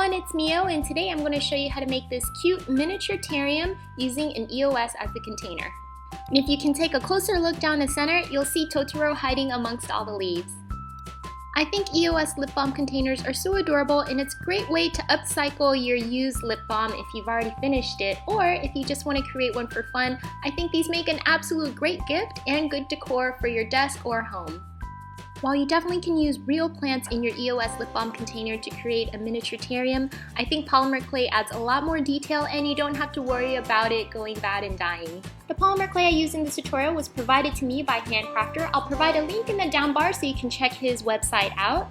everyone, it's Mio, and today I'm going to show you how to make this cute miniature terrarium using an EOS as the container. And if you can take a closer look down the center, you'll see Totoro hiding amongst all the leaves. I think EOS lip balm containers are so adorable, and it's a great way to upcycle your used lip balm if you've already finished it, or if you just want to create one for fun. I think these make an absolute great gift and good decor for your desk or home. While you definitely can use real plants in your EOS lip balm container to create a miniature terrarium, I think Polymer Clay adds a lot more detail and you don't have to worry about it going bad and dying. The Polymer Clay I used in this tutorial was provided to me by HandCrafter. I'll provide a link in the down bar so you can check his website out.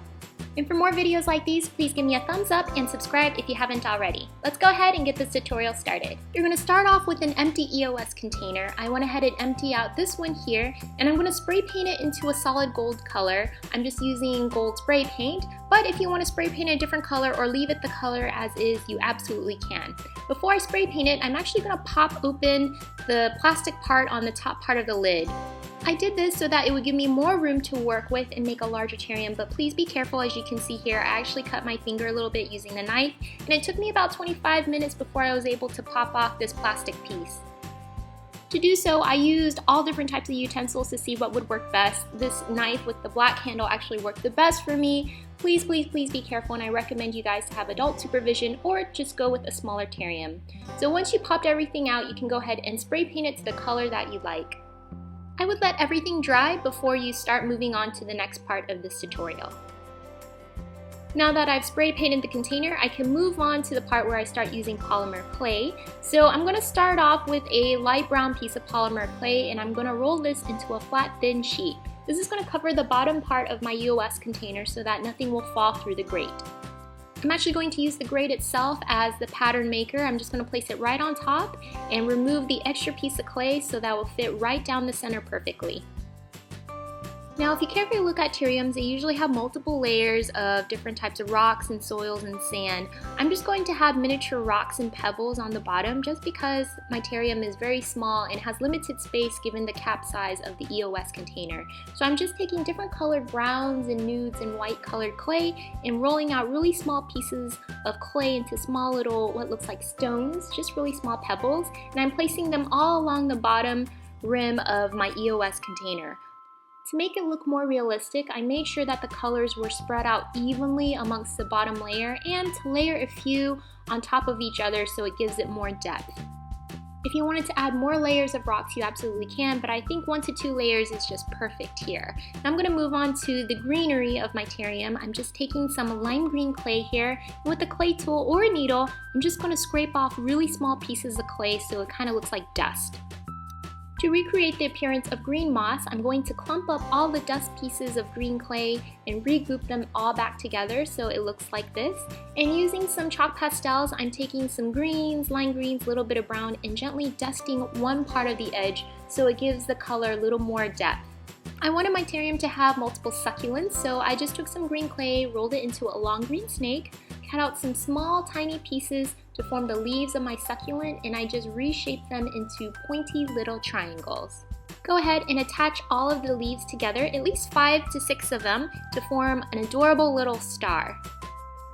And for more videos like these, please give me a thumbs up and subscribe if you haven't already. Let's go ahead and get this tutorial started. You're going to start off with an empty EOS container. I went ahead and empty out this one here, and I'm going to spray paint it into a solid gold color. I'm just using gold spray paint, but if you want to spray paint a different color or leave it the color as is, you absolutely can. Before I spray paint it, I'm actually going to pop open the plastic part on the top part of the lid. I did this so that it would give me more room to work with and make a larger terrarium, but please be careful. As you can see here, I actually cut my finger a little bit using the knife, and it took me about 25 minutes before I was able to pop off this plastic piece. To do so, I used all different types of utensils to see what would work best. This knife with the black handle actually worked the best for me. Please be careful, and I recommend you guys to have adult supervision or just go with a smaller terrarium. So once you popped everything out, you can go ahead and spray paint it to the color that you like. I would let everything dry before you start moving on to the next part of this tutorial. Now that I've spray painted the container, I can move on to the part where I start using polymer clay. So I'm going to start off with a light brown piece of polymer clay, and I'm going to roll this into a flat thin sheet. This is going to cover the bottom part of my EOS container so that nothing will fall through the grate. I'm actually going to use the grate itself as the pattern maker. I'm just going to place it right on top and remove the extra piece of clay so that will fit right down the center perfectly. Now, if you carefully look at terrariums, they usually have multiple layers of different types of rocks and soils and sand. I'm just going to have miniature rocks and pebbles on the bottom just because my terrarium is very small and has limited space given the cap size of the EOS container. So I'm just taking different colored browns and nudes and white colored clay and rolling out really small pieces of clay into small little what looks like stones, just really small pebbles, and I'm placing them all along the bottom rim of my EOS container. To make it look more realistic, I made sure that the colors were spread out evenly amongst the bottom layer and to layer a few on top of each other so it gives it more depth. If you wanted to add more layers of rocks, you absolutely can, but I think 1 to 2 layers is just perfect here. Now I'm going to move on to the greenery of my terrarium. I'm just taking some lime green clay here, and with a clay tool or a needle, I'm just going to scrape off really small pieces of clay so it kind of looks like dust. To recreate the appearance of green moss, I'm going to clump up all the dust pieces of green clay and regroup them all back together so it looks like this. And using some chalk pastels, I'm taking some greens, lime greens, a little bit of brown, and gently dusting one part of the edge so it gives the color a little more depth. I wanted my terrarium to have multiple succulents, so I just took some green clay, rolled it into a long green snake, cut out some small tiny pieces to form the leaves of my succulent, and I just reshaped them into pointy little triangles. Go ahead and attach all of the leaves together, at least 5 to 6 of them, to form an adorable little star.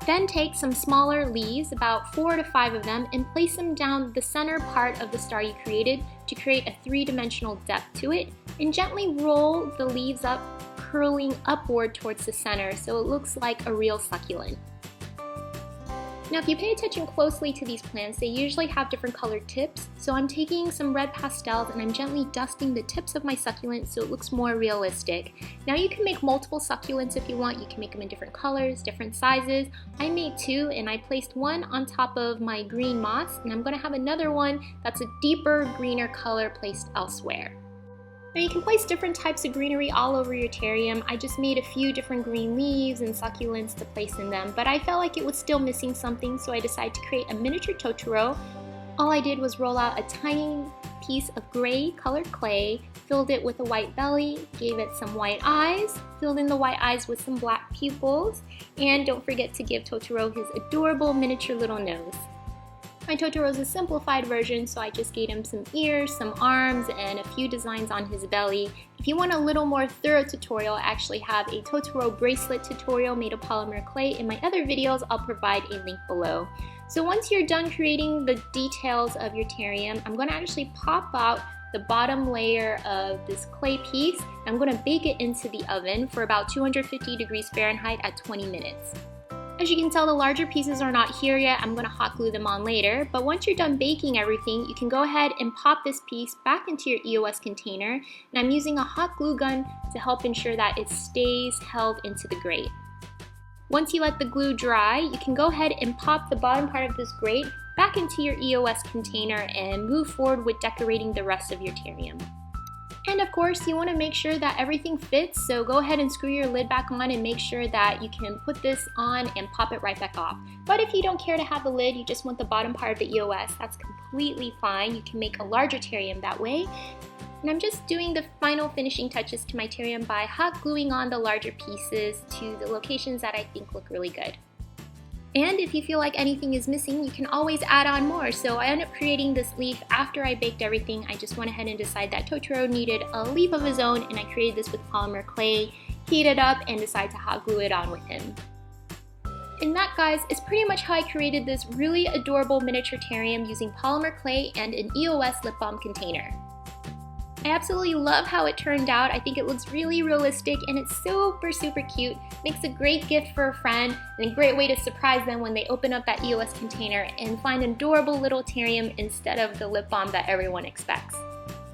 Then take some smaller leaves, about 4 to 5 of them, and place them down the center part of the star you created to create a 3-dimensional depth to it, and gently roll the leaves up, curling upward towards the center so it looks like a real succulent. Now, if you pay attention closely to these plants, they usually have different colored tips, so I'm taking some red pastels and I'm gently dusting the tips of my succulent so it looks more realistic. Now, you can make multiple succulents if you want. You can make them in different colors, different sizes. I made 2, and I placed one on top of my green moss, and I'm going to have another one that's a deeper, greener color placed elsewhere. Now you can place different types of greenery all over your terrarium. I just made a few different green leaves and succulents to place in them, but I felt like it was still missing something, so I decided to create a miniature Totoro. All I did was roll out a tiny piece of gray colored clay, filled it with a white belly, gave it some white eyes, filled in the white eyes with some black pupils, and don't forget to give Totoro his adorable miniature little nose. My Totoro is a simplified version, so I just gave him some ears, some arms, and a few designs on his belly. If you want a little more thorough tutorial, I actually have a Totoro bracelet tutorial made of polymer clay. In my other videos, I'll provide a link below. So once you're done creating the details of your terrarium, I'm going to actually pop out the bottom layer of this clay piece. I'm going to bake it into the oven for about 250 degrees Fahrenheit at 20 minutes. As you can tell, the larger pieces are not here yet. I'm going to hot glue them on later, but once you're done baking everything, you can go ahead and pop this piece back into your EOS container, and I'm using a hot glue gun to help ensure that it stays held into the grate. Once you let the glue dry, you can go ahead and pop the bottom part of this grate back into your EOS container and move forward with decorating the rest of your terrarium. And of course, you want to make sure that everything fits, so go ahead and screw your lid back on and make sure that you can put this on and pop it right back off. But if you don't care to have the lid, you just want the bottom part of the EOS, that's completely fine. You can make a larger terrarium that way. And I'm just doing the final finishing touches to my terrarium by hot gluing on the larger pieces to the locations that I think look really good. And if you feel like anything is missing, you can always add on more. So I ended up creating this leaf after I baked everything. I just went ahead and decided that Totoro needed a leaf of his own, and I created this with polymer clay, heated up, and decided to hot glue it on with him. And that, guys, is pretty much how I created this really adorable miniature terrarium using polymer clay and an EOS lip balm container. I absolutely love how it turned out. I think it looks really realistic and it's super cute. Makes a great gift for a friend and a great way to surprise them when they open up that EOS container and find an adorable little terrarium instead of the lip balm that everyone expects.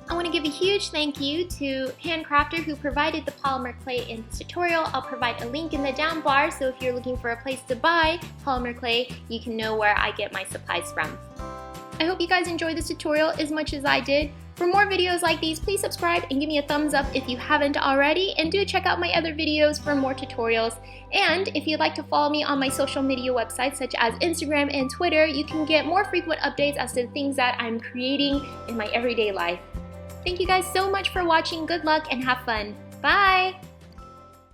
I want to give a huge thank you to HandCrafter who provided the polymer clay in this tutorial. I'll provide a link in the down bar, so if you're looking for a place to buy polymer clay, you can know where I get my supplies from. I hope you guys enjoyed this tutorial as much as I did. For more videos like these, please subscribe and give me a thumbs up if you haven't already, and do check out my other videos for more tutorials. And if you'd like to follow me on my social media websites such as Instagram and Twitter, you can get more frequent updates as to the things that I'm creating in my everyday life. Thank you guys so much for watching. Good luck and have fun. Bye!